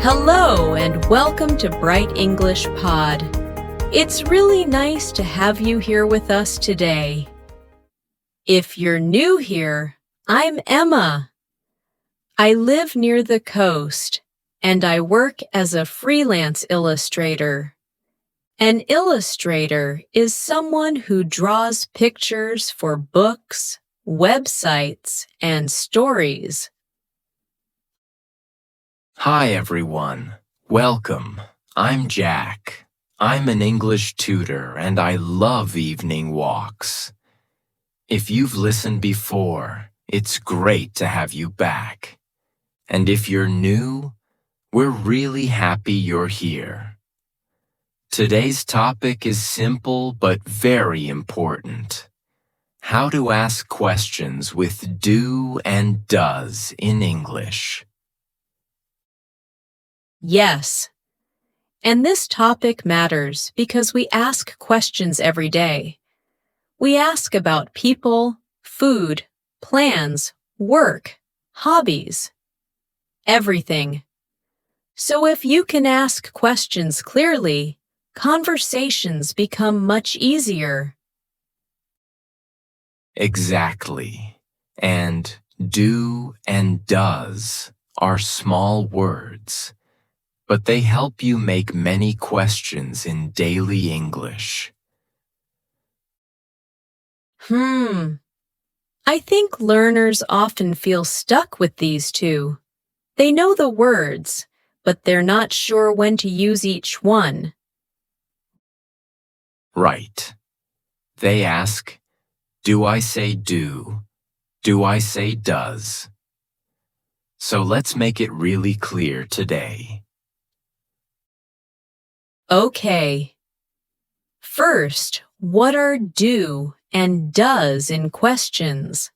Hello and welcome to Bright English Pod. It's really nice to have you here with us today. If you're new here, I'm Emma. I live near the coast and I work as a freelance illustrator. An illustrator is someone who draws pictures for books, websites, and stories. Hi everyone, welcome. I'm Jack. I'm an English tutor and I love evening walks. If you've listened before, it's great to have you back. And if you're new, we're really happy you're here. Today's topic is simple but very important. How to ask questions with do and does in English. Yes. And this topic matters because we ask questions every day. We ask about people, food, plans, work, hobbies, everything. So if you can ask questions clearly, conversations become much easier. Exactly. And do and does are small words, but they help you make many questions in daily English. I think learners often feel stuck with these two. They know the words, but they're not sure when to use each one. Right. They ask, do I say do? Do I say does? So let's make it really clear today. Okay. First, what are do and does in questions?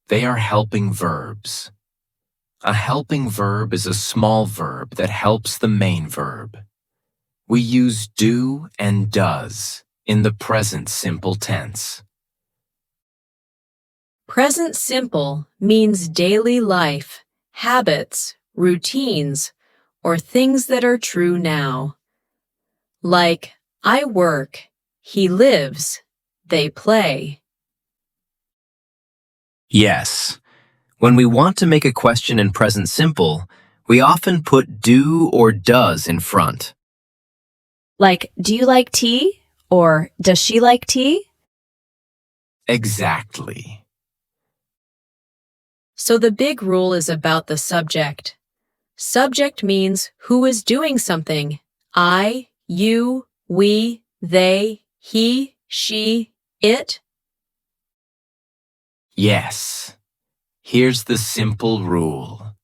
They are helping verbs. A helping verb is a small verb that helps the main verb. We use do and does in the present simple tense. Present simple means daily life, habits, routines, or things that are true now. Like, I work, he lives, they play. Yes. When we want to make a question in present simple, we often put do or does in front. Like, do you like tea? Or does she like tea? Exactly. So the big rule is about the subject. Subject means who is doing something. I, you, we, they, he, she, it. Yes. Here's the simple rule.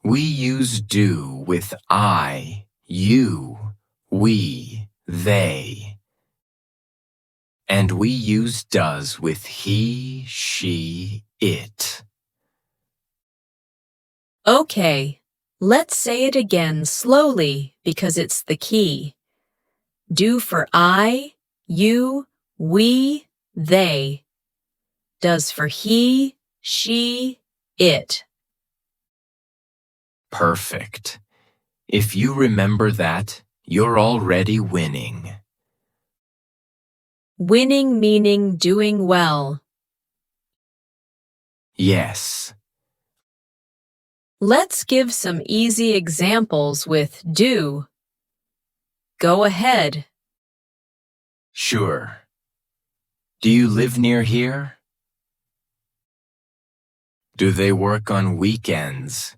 We use do with I, you, we, they. And we use does with he, she, it. Okay, let's say it again slowly because it's the key. Do for I, you, we, they. Does for he, she, it. Perfect. If you remember that, you're already winning. Winning meaning doing well. Yes. Let's give some easy examples with do. Go ahead. Sure. Do you live near here? Do they work on weekends?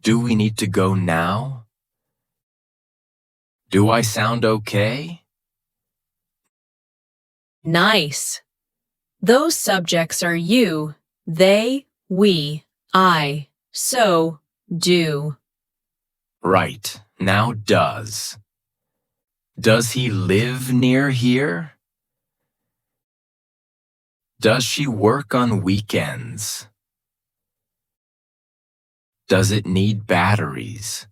Do we need to go now? Do I sound okay? Nice. Those subjects are you, they, we, I. So, do. Right. Now does. Does he live near here? Does she work on weekends? Does it need batteries?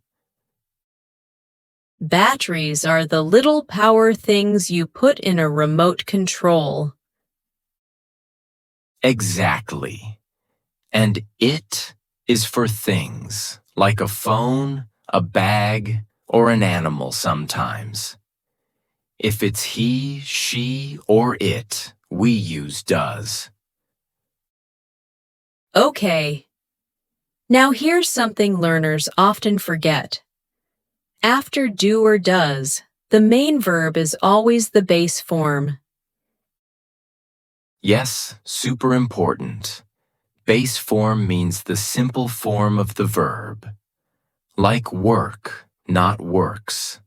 Batteries are the little power things you put in a remote control. Exactly. And it is for things like a phone, a bag, or an animal sometimes. If it's he, she, or it, we use does. Okay. Now here's something learners often forget. After do or does, the main verb is always the base form. Yes, super important. Base form means the simple form of the verb. Like work, not works.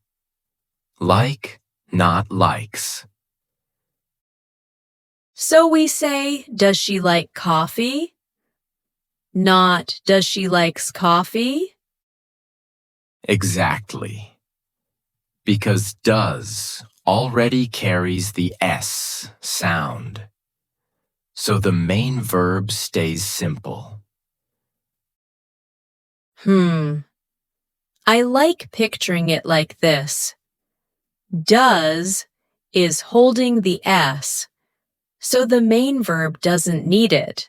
Like, not likes. So we say, does she like coffee? Not, does she likes coffee? Exactly. Because does already carries the S sound. So the main verb stays simple. I like picturing it like this. Does is holding the S, so the main verb doesn't need it.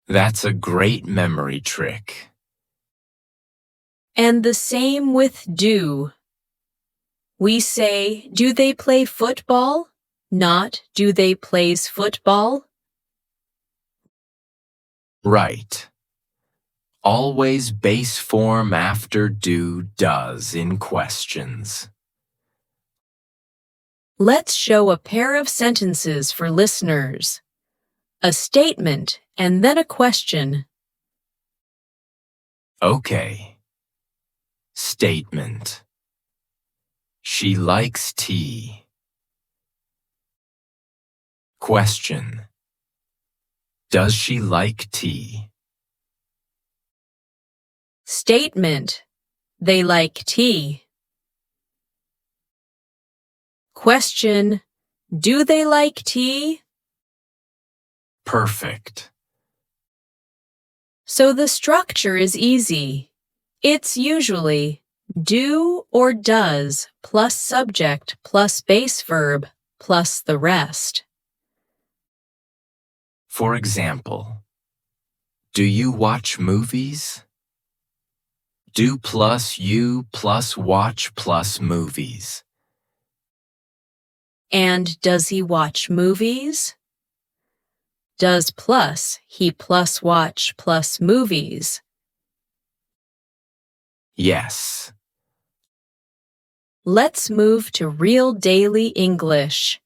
That's a great memory trick. And the same with do. We say, do they play football? Not, do they plays football? Right. Always base form after do, does in questions. Let's show a pair of sentences for listeners. A statement and then a question. Okay. Statement. She likes tea. Question. Does she like tea? Statement. They like tea. Question. Do they like tea? Perfect. So the structure is easy. It's usually do or does plus subject plus base verb plus the rest. For example, do you watch movies? Do plus you plus watch plus movies. And does he watch movies? Does plus he plus watch plus movies. Yes. Let's move to real daily English.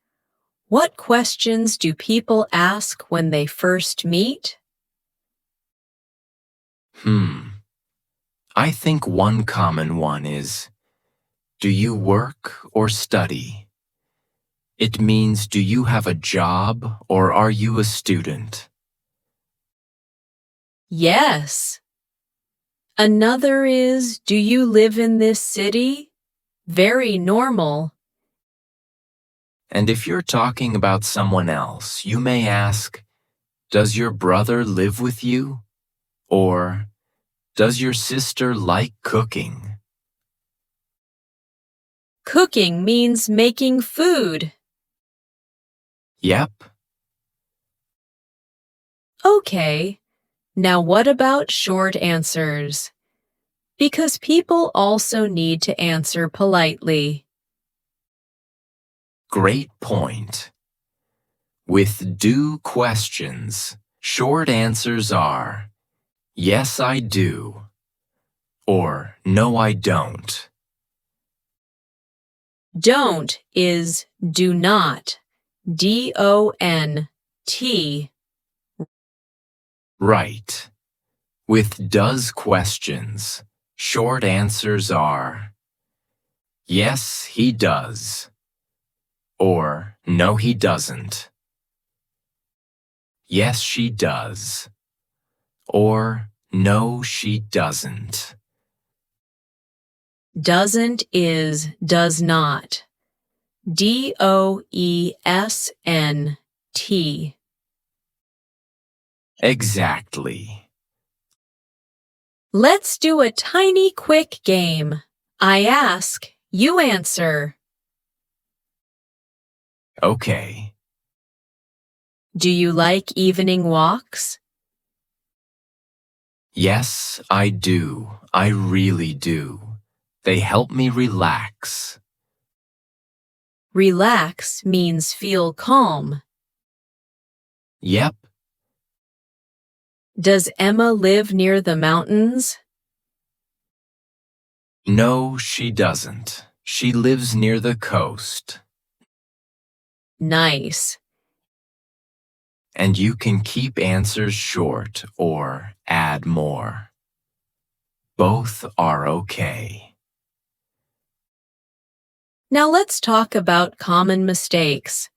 What questions do people ask when they first meet? I think one common one is, do you work or study? It means, do you have a job or are you a student? Yes. Another is, do you live in this city? Very normal. And if you're talking about someone else, you may ask, does your brother live with you? Or, does your sister like cooking? Cooking means making food. Yep. Okay. Now what about short answers? Because people also need to answer politely. Great point. With do questions, short answers are, yes, I do, or no, I don't. Don't is do not. D-O-N-T. Right. With does questions, short answers are, yes, he does, or no, he doesn't. Yes, she does, or no, she doesn't. Doesn't is does not. D-O-E-S-N-T. Exactly. Let's do a tiny quick game. I ask, you answer. Okay. Do you like evening walks? Yes, I do. I really do. They help me relax. Relax means feel calm. Yep. Does Emma live near the mountains? No, she doesn't. She lives near the coast. Nice. And you can keep answers short or add more. Both are okay. Now let's talk about common mistakes.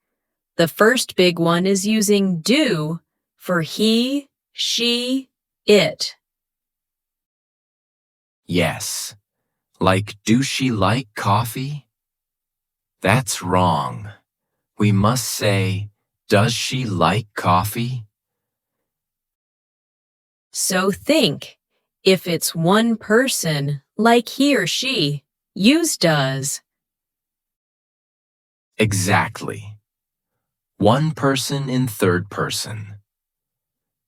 The first big one is using do for he, she, it. Yes. Like, do she like coffee? That's wrong. We must say, does she like coffee? So think, if it's one person, like he or she, use does. Exactly. One person in third person.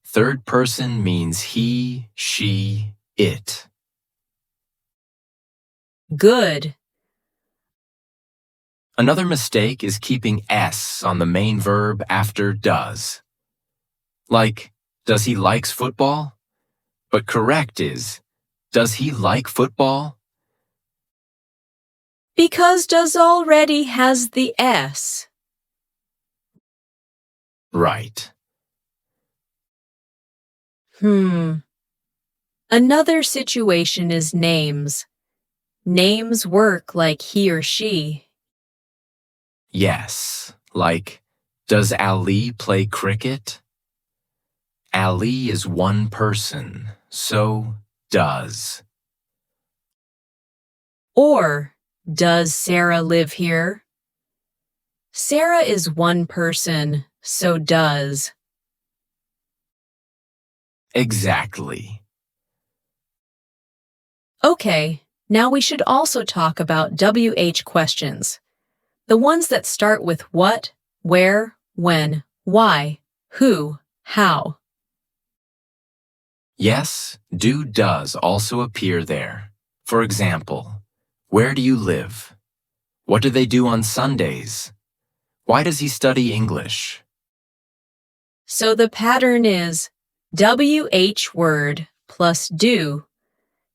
Third person means he, she, it. Good. Another mistake is keeping S on the main verb after does. Like, does he likes football? But correct is, does he like football? Because does already has the S. Right. Another situation is names. Names work like he or she. Yes. Like, does Ali play cricket? Ali is one person, so does. Or, does Sarah live here? Sarah is one person, so does. Exactly. Okay, now we should also talk about WH questions. The ones that start with what, where, when, why, who, how. Yes, do does also appear there. For example, where do you live? What do they do on Sundays? Why does he study English? So the pattern is WH word plus do,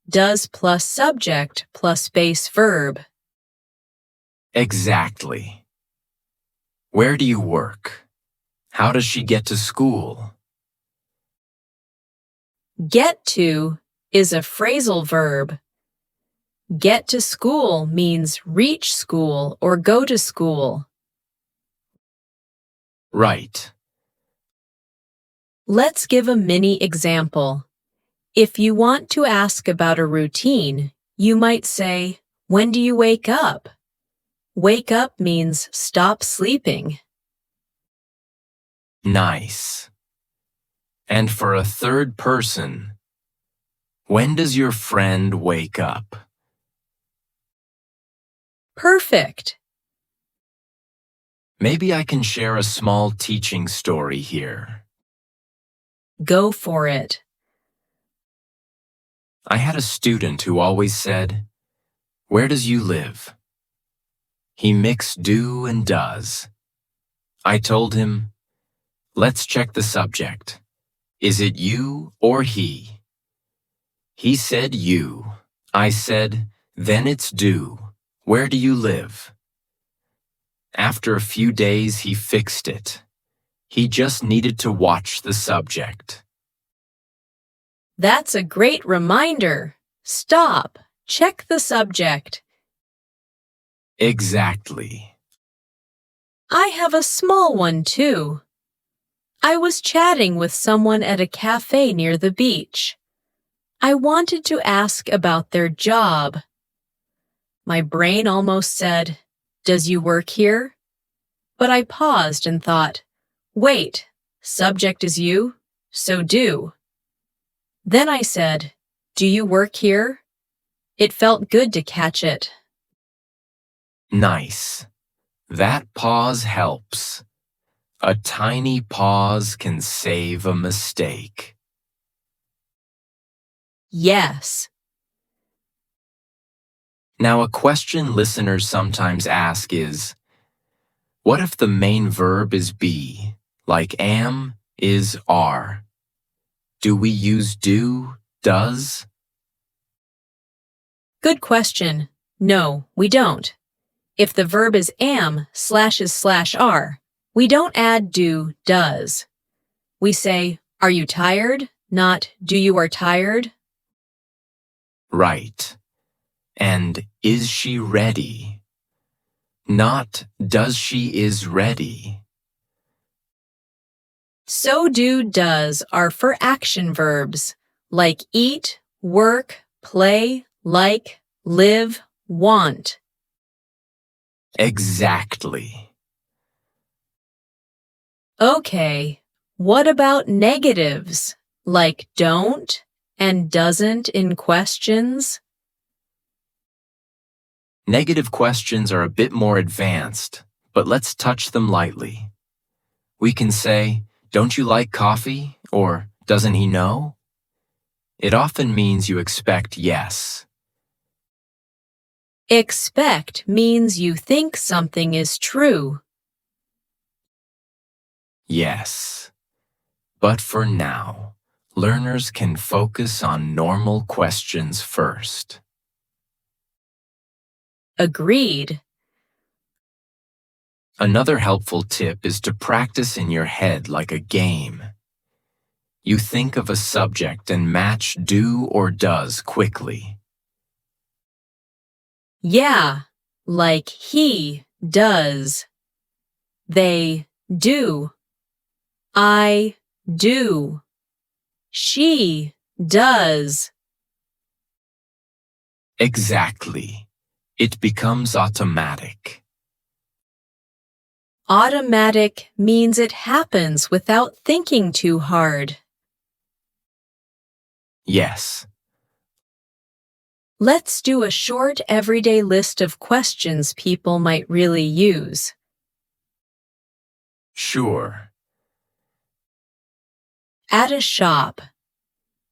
does plus subject plus base verb. Exactly. Where do you work? How does she get to school? Get to is a phrasal verb. Get to school means reach school or go to school. Right. Let's give a mini example. If you want to ask about a routine, you might say, when do you wake up? Wake up means stop sleeping. Nice. And for a third person, when does your friend wake up? Perfect. Maybe I can share a small teaching story here. Go for it. I had a student who always said, "Where does you live?" He mixed do and does. I told him, "Let's check the subject. Is it you or he?" He said you. I said, "Then it's do. Where do you live?" After a few days, he fixed it. He just needed to watch the subject. That's a great reminder. Stop. Check the subject. Exactly. I have a small one too. I was chatting with someone at a cafe near the beach. I wanted to ask about their job. My brain almost said, "Does you work here?" But I paused and thought, wait, subject is you, so do. Then I said, "Do you work here?" It felt good to catch it. Nice. That pause helps. A tiny pause can save a mistake. yes. Now, a question listeners sometimes ask is, what if the main verb is be, like am, is, are? Do we use do, does? Good question. No, we don't. If the verb is am /are, we don't add do, does. We say, are you tired? Not, do you are tired? Right. And is she ready? Not, does she is ready. So do, does are for action verbs, like eat, work, play, like, live, want. Exactly. Okay, what about negatives, like don't and doesn't in questions? Negative questions are a bit more advanced, but let's touch them lightly. We can say, don't you like coffee? Or doesn't he know? It often means you expect yes. Expect means you think something is true. Yes. But for now, learners can focus on normal questions first. Agreed. Another helpful tip is to practice in your head like a game. You think of a subject and match do or does quickly. Yeah, like he does. They do. I do. She does. Exactly. It becomes automatic. Automatic means it happens without thinking too hard. Yes. Let's do a short everyday list of questions people might really use. Sure. At a shop.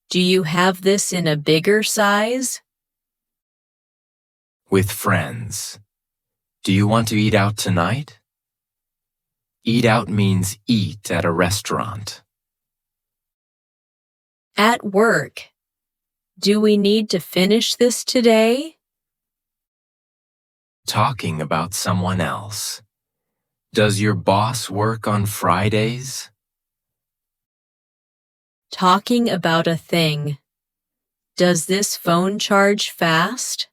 Do you have this in a bigger size? With friends. Do you want to eat out tonight? Eat out means eat at a restaurant. At work. Do we need to finish this today? Talking about someone else. Does your boss work on Fridays? Talking about a thing. Does this phone charge fast?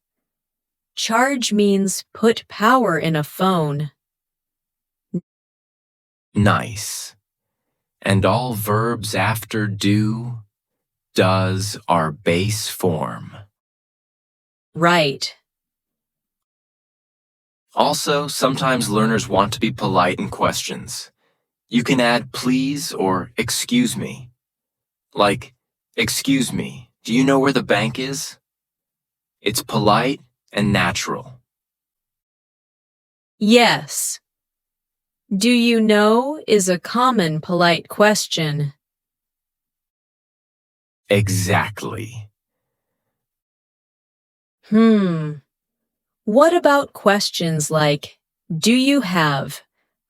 Charge means put power in a phone. Nice. And all verbs after do, does are base form. Right. Also, sometimes learners want to be polite in questions. You can add please or excuse me. Like, excuse me, do you know where the bank is? It's polite and natural. Yes. Do you know is a common polite question. Exactly. What about questions like, do you have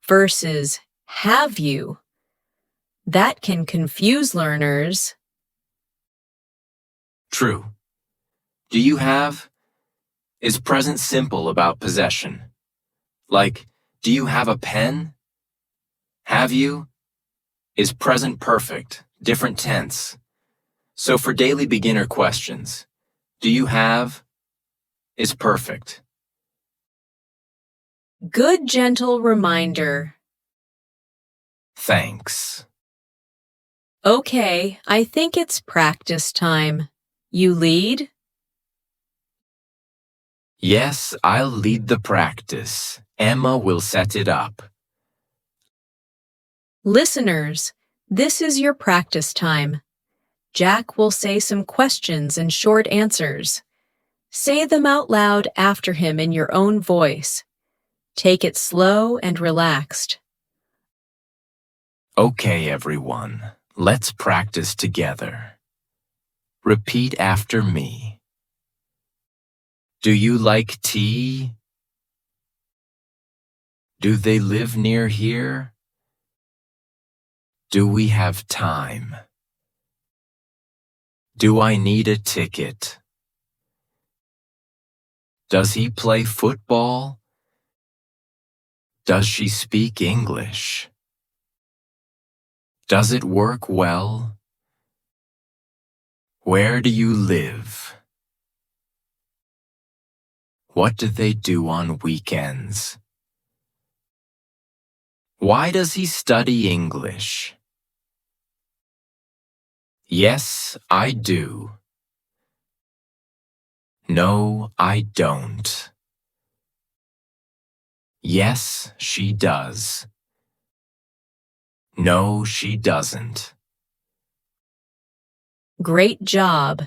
versus have you? That can confuse learners. True. Do you have is present simple about possession. Like, do you have a pen? Have you is present perfect, different tense. So for daily beginner questions, do you have is perfect. Good gentle reminder. Thanks. Okay, I think it's practice time. You lead? Yes, I'll lead the practice. Emma will set it up. Listeners, this is your practice time. Jack will say some questions and short answers. Say them out loud after him in your own voice. Take it slow and relaxed. Okay, everyone, let's practice together. Repeat after me. Do you like tea? Do they live near here? Do we have time? Do I need a ticket? Does he play football? Does she speak English? Does it work well? Where do you live? What do they do on weekends? Why does he study English? Yes, I do. No, I don't. Yes, she does. No, she doesn't. Great job.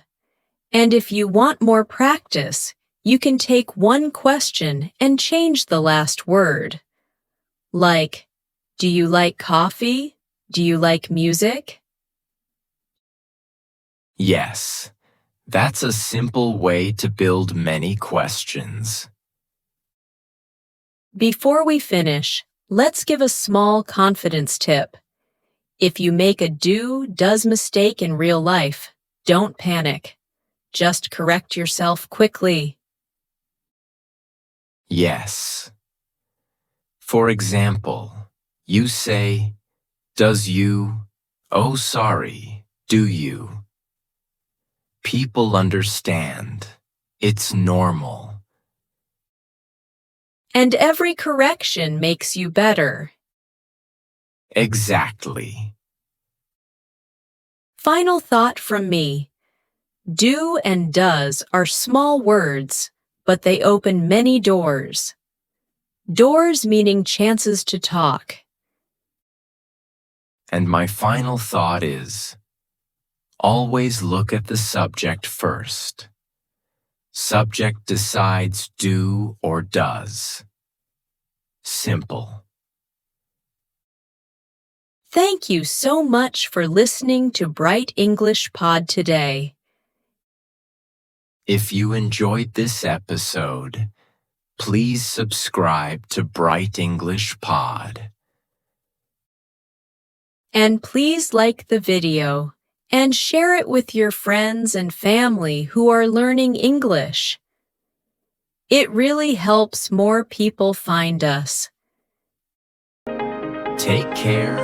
And if you want more practice, you can take one question and change the last word. Like, do you like coffee? Do you like music? Yes, that's a simple way to build many questions. Before we finish, let's give a small confidence tip. If you make a do-does mistake in real life, don't panic. Just correct yourself quickly. Yes. For example, you say, does you, oh sorry, do you? People understand. It's normal. And every correction makes you better. Exactly. Final thought from me. Do and does are small words, but they open many doors. Doors meaning chances to talk. And my final thought is, always look at the subject first. Subject decides do or does. Simple. Thank you so much for listening to Bright English Pod today. If you enjoyed this episode, please subscribe to Bright English Pod. And please like the video and share it with your friends and family who are learning English. It really helps more people find us. Take care,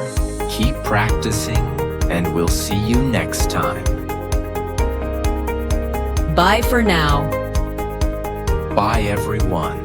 keep practicing, and we'll see you next time. Bye for now. Bye, everyone.